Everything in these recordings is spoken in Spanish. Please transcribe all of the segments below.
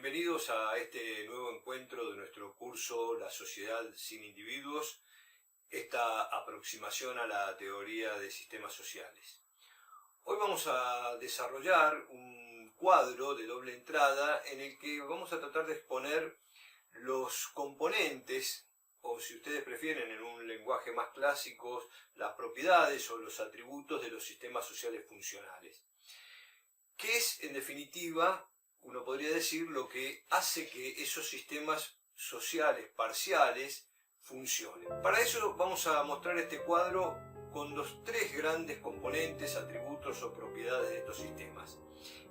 bienvenidos a este nuevo encuentro de nuestro curso La sociedad sin individuos, esta aproximación a la teoría de sistemas sociales. Hoy vamos a desarrollar un cuadro de doble entrada en el que vamos a tratar de exponer los componentes, o si ustedes prefieren en un lenguaje más clásico, las propiedades o los atributos de los sistemas sociales funcionales. ¿Qué es, en definitiva, uno podría decir, lo que hace que esos sistemas sociales parciales funcionen? Para eso vamos a mostrar este cuadro con los tres grandes componentes, atributos o propiedades de estos sistemas.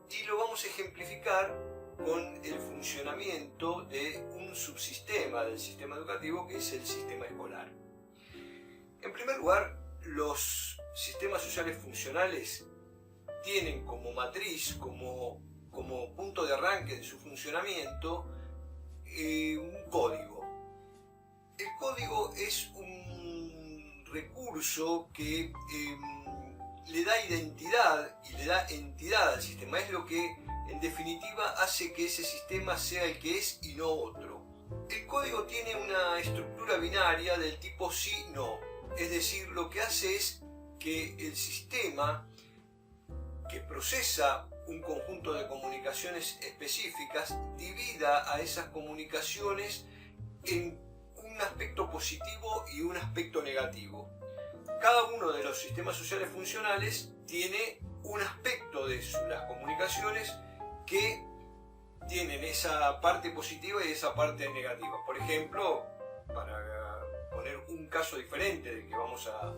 Y lo vamos a ejemplificar con el funcionamiento de un subsistema del sistema educativo, que es el sistema escolar. En primer lugar, los sistemas sociales funcionales tienen como matriz, como punto de arranque de su funcionamiento, un código. El código es un recurso que le da identidad y le da entidad al sistema. Es lo que, en definitiva, hace que ese sistema sea el que es y no otro. El código tiene una estructura binaria del tipo sí-no. Es decir, lo que hace es que el sistema que procesa un conjunto de comunicaciones específicas divida a esas comunicaciones en un aspecto positivo y un aspecto negativo. Cada uno de los sistemas sociales funcionales tiene un aspecto de las comunicaciones que tienen esa parte positiva y esa parte negativa. Por ejemplo, para poner un caso diferente del que vamos a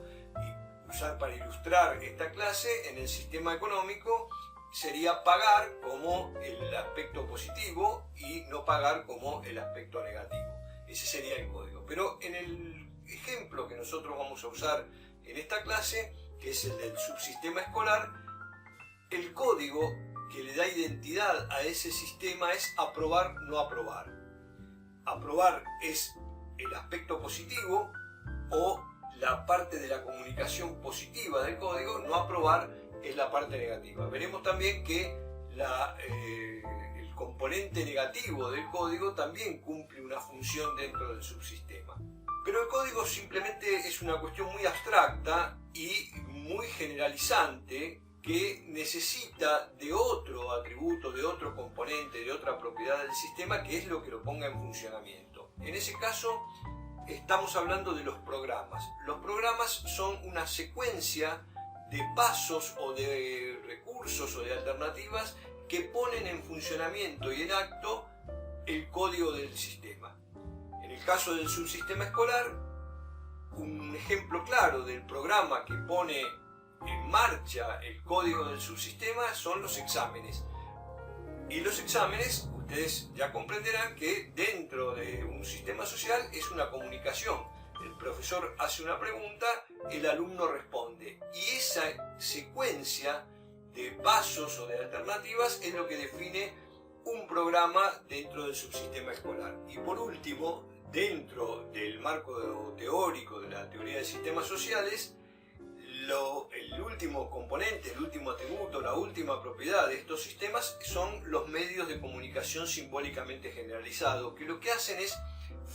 usar para ilustrar esta clase, en el sistema económico sería pagar como el aspecto positivo y no pagar como el aspecto negativo. Ese sería el código. Pero en el ejemplo que nosotros vamos a usar en esta clase, que es el del subsistema escolar, el código que le da identidad a ese sistema es aprobar, no aprobar. Aprobar es el aspecto positivo o la parte de la comunicación positiva del código, no aprobar es la parte negativa. Veremos también que el componente negativo del código también cumple una función dentro del subsistema. Pero el código simplemente es una cuestión muy abstracta y muy generalizante que necesita de otro atributo, de otro componente, de otra propiedad del sistema, que es lo que lo ponga en funcionamiento. En ese caso, estamos hablando de los programas. Los programas son una secuencia de pasos o de recursos o de alternativas que ponen en funcionamiento y en acto el código del sistema. En el caso del subsistema escolar, un ejemplo claro del programa que pone en marcha el código del subsistema son los exámenes. Y los exámenes, ustedes ya comprenderán que dentro de un sistema social es una comunicación. El profesor hace una pregunta, el alumno responde. Y esa secuencia de pasos o de alternativas es lo que define un programa dentro del subsistema escolar. Y por último, dentro del marco teórico de la teoría de sistemas sociales, el último componente, el último atributo, la última propiedad de estos sistemas son los medios de comunicación simbólicamente generalizados, que lo que hacen es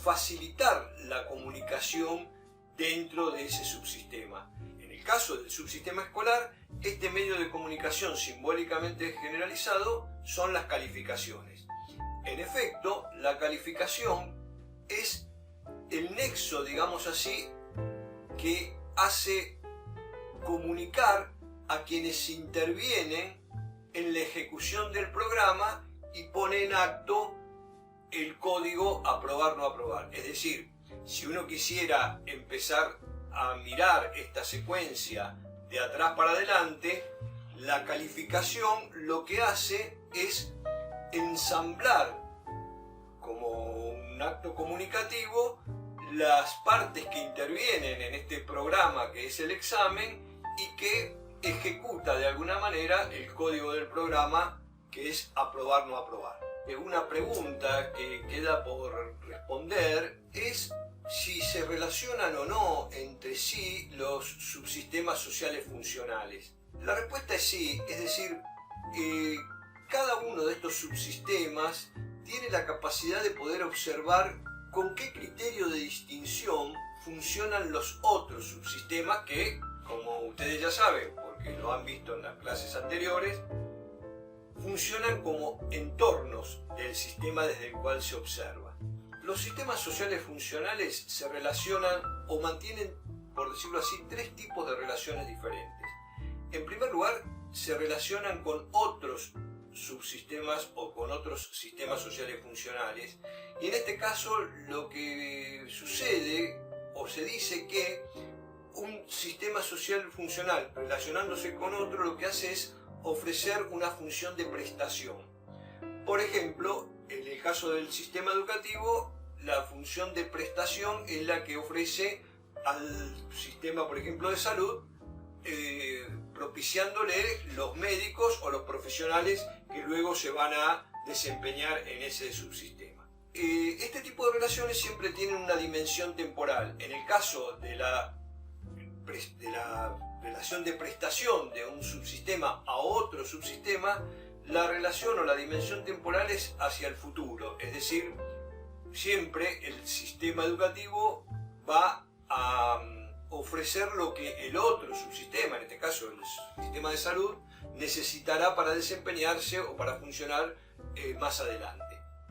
facilitar la comunicación dentro de ese subsistema. En el caso del subsistema escolar, este medio de comunicación simbólicamente generalizado son las calificaciones. En efecto, la calificación es el nexo, digamos así, que hace comunicar a quienes intervienen en la ejecución del programa y pone en acto el código aprobar, no aprobar. Es decir, si uno quisiera empezar a mirar esta secuencia de atrás para adelante, la calificación lo que hace es ensamblar como un acto comunicativo las partes que intervienen en este programa que es el examen y que ejecuta de alguna manera el código del programa que es aprobar, no aprobar. Una pregunta que queda por responder es si se relacionan o no entre sí los subsistemas sociales funcionales. La respuesta es sí, es decir, cada uno de estos subsistemas tiene la capacidad de poder observar con qué criterio de distinción funcionan los otros subsistemas que, como ustedes ya saben, porque lo han visto en las clases anteriores, funcionan como entornos del sistema desde el cual se observa. Los sistemas sociales funcionales se relacionan o mantienen, por decirlo así, tres tipos de relaciones diferentes. En primer lugar, se relacionan con otros subsistemas o con otros sistemas sociales funcionales, y en este caso lo que sucede o se dice que un sistema social funcional relacionándose con otro lo que hace es ofrecer una función de prestación. Por ejemplo, en el caso del sistema educativo, la función de prestación es la que ofrece al sistema, por ejemplo, de salud, propiciándole los médicos o los profesionales que luego se van a desempeñar en ese subsistema. Este tipo de relaciones siempre tienen una dimensión temporal. En el caso de la relación de prestación de un subsistema a otro subsistema, la relación o la dimensión temporal es hacia el futuro, es decir, siempre el sistema educativo va a ofrecer lo que el otro subsistema, en este caso el sistema de salud, necesitará para desempeñarse o para funcionar más adelante.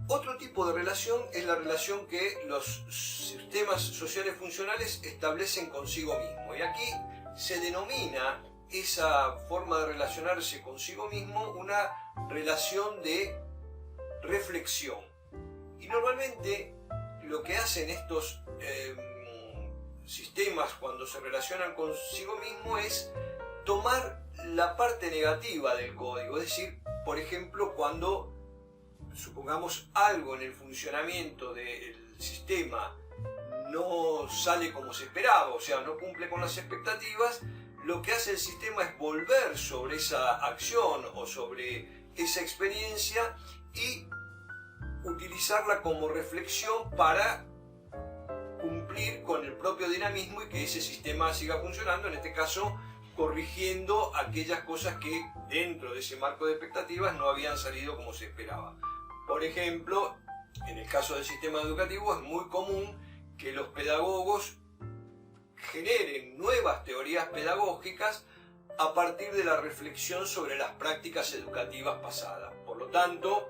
Otro tipo de relación es la relación que los sistemas sociales funcionales establecen consigo mismo, y aquí se denomina esa forma de relacionarse consigo mismo una relación de reflexión. Y normalmente lo que hacen estos sistemas cuando se relacionan consigo mismo es tomar la parte negativa del código, es decir, por ejemplo, cuando supongamos algo en el funcionamiento del sistema no sale como se esperaba, o sea, no cumple con las expectativas, lo que hace el sistema es volver sobre esa acción o sobre esa experiencia y utilizarla como reflexión para cumplir con el propio dinamismo y que ese sistema siga funcionando, en este caso corrigiendo aquellas cosas que dentro de ese marco de expectativas no habían salido como se esperaba. Por ejemplo, en el caso del sistema educativo es muy común que los pedagogos generen nuevas teorías pedagógicas a partir de la reflexión sobre las prácticas educativas pasadas. Por lo tanto,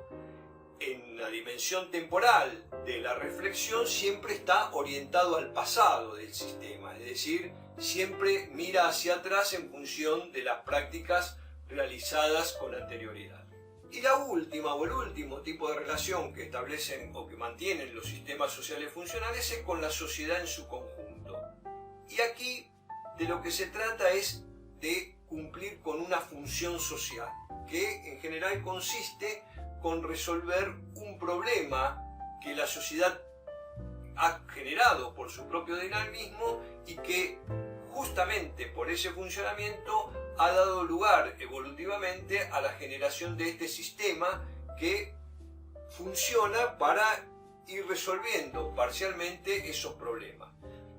en la dimensión temporal de la reflexión siempre está orientado al pasado del sistema, es decir, siempre mira hacia atrás en función de las prácticas realizadas con anterioridad. Y la última o el último tipo de relación que establecen o que mantienen los sistemas sociales funcionales es con la sociedad en su conjunto. Y aquí de lo que se trata es de cumplir con una función social, que en general consiste con resolver un problema que la sociedad ha generado por su propio dinamismo y que justamente por ese funcionamiento ha dado lugar evolutivamente a la generación de este sistema que funciona para ir resolviendo parcialmente esos problemas.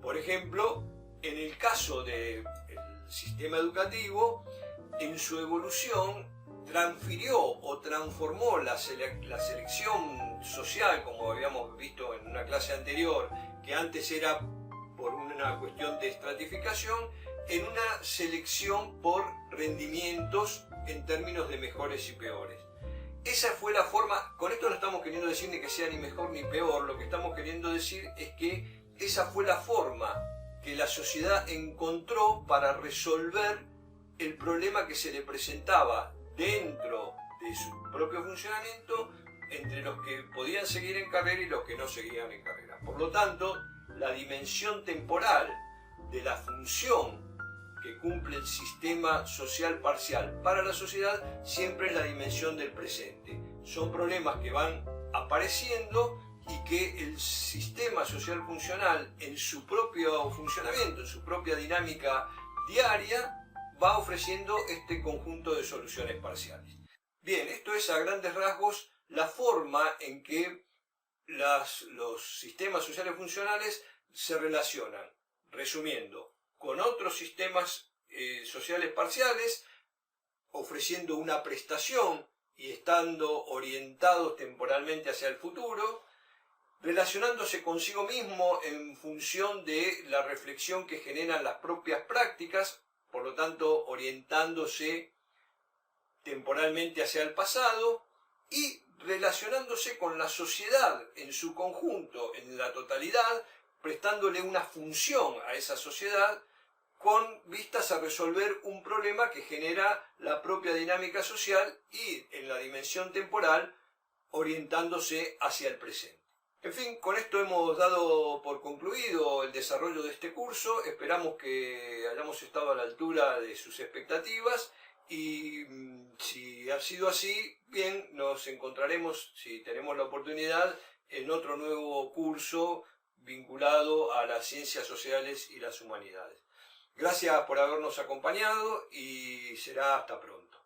Por ejemplo, en el caso del sistema educativo, en su evolución transfirió o transformó la selección social, como habíamos visto en una clase anterior, que antes era por una cuestión de estratificación, en una selección por rendimientos en términos de mejores y peores. Esa fue la forma, con esto no estamos queriendo decir ni que sea ni mejor ni peor, lo que estamos queriendo decir es que esa fue la forma que la sociedad encontró para resolver el problema que se le presentaba dentro de su propio funcionamiento entre los que podían seguir en carrera y los que no seguían en carrera. Por lo tanto, la dimensión temporal de la función que cumple el sistema social parcial para la sociedad siempre es la dimensión del presente. Son problemas que van apareciendo y que el sistema social funcional en su propio funcionamiento, en su propia dinámica diaria, va ofreciendo este conjunto de soluciones parciales. Bien, esto es a grandes rasgos la forma en que los sistemas sociales funcionales se relacionan, resumiendo, con otros sistemas sociales parciales, ofreciendo una prestación y estando orientados temporalmente hacia el futuro, relacionándose consigo mismo en función de la reflexión que generan las propias prácticas, por lo tanto orientándose temporalmente hacia el pasado y relacionándose con la sociedad en su conjunto, en la totalidad, prestándole una función a esa sociedad con vistas a resolver un problema que genera la propia dinámica social y en la dimensión temporal orientándose hacia el presente. En fin, con esto hemos dado por concluido el desarrollo de este curso. Esperamos que hayamos estado a la altura de sus expectativas y si ha sido así, bien, nos encontraremos, si tenemos la oportunidad, en otro nuevo curso vinculado a las ciencias sociales y las humanidades. Gracias por habernos acompañado y será hasta pronto.